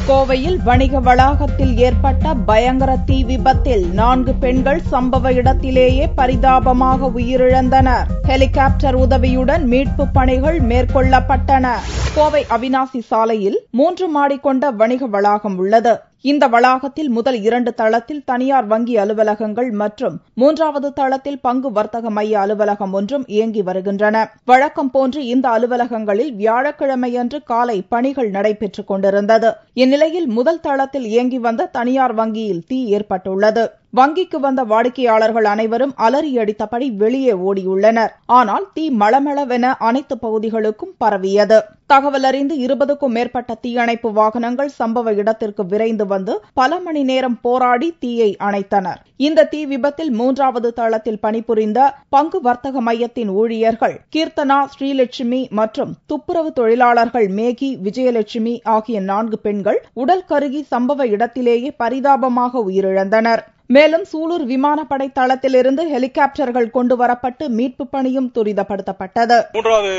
கோவையில் வணிக வளாகத்தில் ஏற்பட்ட பயங்கர தீ விபத்தில் 4 பெண்கள் சம்பவ இடத்திலேயே பரிதாபமாக உயிரிழந்தனர். ஹெலிகாப்டர் உதவியுடன் மீட்புப் பணிகள் மேற்கொள்ளப்பட்டன. கோவை அவிநாசி சாலையில் 3 மாடி கொண்ட வணிக வளாகம் உள்ளது. இந்த வளாகத்தில் முதல் 2 தளத்தில் தனியார் வங்கி அலுவலகங்கள் மற்றும் 3வது தளத்தில் பங்கு வர்த்தக மைய அலுவலகம் ஒன்றும் இயங்கி வருகின்றன. வழக்கம் போன்று இந்த அலுவலகங்களில் வியாழக்கிழமையன்று காலை பணிகள் நடைபெற்றுக் கொண்டிருந்தது. இந்நிலையில் முதல் தளத்தில் இயங்கி வந்த தனியார் வங்கியில் தீ ஏற்பட்டுள்ளது. வங்கிக்கு வந்த வாடிக்கையாளர்கள் அனைவரும் அலறியடித்தபடி வெளியே ஓடியுள்ளனர். ஆனால் தீ மளமளவென அனைத்து பகுதிகளுக்கும் பரவியது. தகவல் அறிந்து 20க்கும் மேற்பட்ட தீயணைப்பு வாகனங்கள் சம்பவ இடத்திற்கு விரைந்து வந்து பல மணி நேரம் போராடி தீயை அணைத்தனர். இந்த தீ விபத்தில் 3வது தளத்தில் பணிபுரிந்த பங்கு வர்த்தக மையத்தின் ஊழியர்கள் கீர்த்தனா, ஸ்ரீலட்சுமி மற்றும் துப்புரவு தொழிலாளர்கள் மேகி, விஜயலட்சுமி ஆகிய 4 பெண்கள் உடல் கருகி சம்பவ இடத்திலேயே பரிதாபமாக உயிரிழந்தனர். மேலும் சூலூர் விமானப்படை தளத்திலிருந்து ஹெலிகாப்டர்கள் கொண்டுவரப்பட்டு மீட்புப் பணியும் துரிதப்படுத்தப்பட்டது. 3வது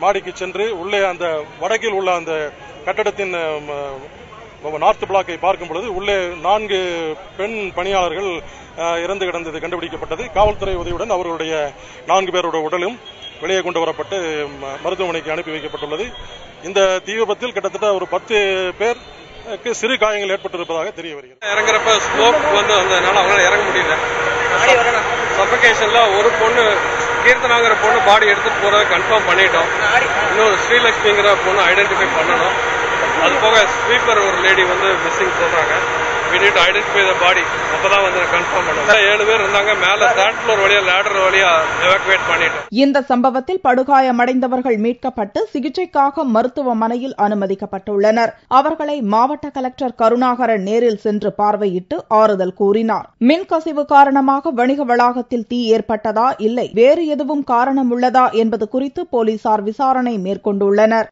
மாடிக்கு சென்று உள்ளே அந்த வடக்கில் உள்ள அந்த கட்டடத்தின் நார்த் பிளாக்கை பார்க்கும் பொழுது உள்ளே 4 பெண் பணியாளர்கள் இறந்து கிடந்தது கண்டுபிடிக்கப்பட்டது. காவல்துறை உதவியுடன் அவர்களுடைய 4 பேருடைய உடலும் வெளியே கொண்டு வரப்பட்டு மருத்துவமனைக்கு அனுப்பி வைக்கப்பட்டுள்ளது. இந்த தீ விபத்தில் கிட்டத்தட்ட ஒரு 10 பேர் சிறு காயங்கள் ஏற்பட்டிருப்பதாக தெரிய வருகிறது. இறங்குறப்ப ஸ்மோக் வந்து வந்ததுனால அவங்களால இறங்க முடியல. சஃபகேஷன்ல ஒரு பொண்ணு கீர்த்தனாங்கிற பொண்ணு பாடி எடுத்துட்டு போறத கன்ஃபார்ம் பண்ணிட்டோம். இன்னொரு ஸ்ரீலட்சுமிங்கிற பொண்ணு ஐடென்டிஃபை பண்ணணும். அது போக ஸ்வீப்பர் ஒரு லேடி வந்து மிஸ்ஸிங் சொல்றாங்க. We need to identify the body. அப்பதான் வந்து கன்ஃபார்ம் பண்ணோம். 7 பேர் இருந்தாங்க. மேல 3rd floor வழியா லேடர் வழியா எவாக்குவேட் பண்ணிட்டோம். இந்த சம்பவத்தில் படுகாயமடைந்தவர்கள் மீட்கப்பட்டு சிகிச்சைக்காக மருத்துவமனையில் அனுமதிக்கப்பட்டுள்ளனர். அவர்களை மாவட்ட கலெக்டர் கருணாகரன் நேரில் சென்று பார்வையிட்டு ஆறுதல் கூறினார். மின்கசிவு காரணமாக வணிக வளாகத்தில் தீ ஏற்பட்டதா இல்லை வேறு எதுவும் காரணம் உள்ளதா என்பது குறித்து போலீசார் விசாரணை மேற்கொண்டுள்ளனர்.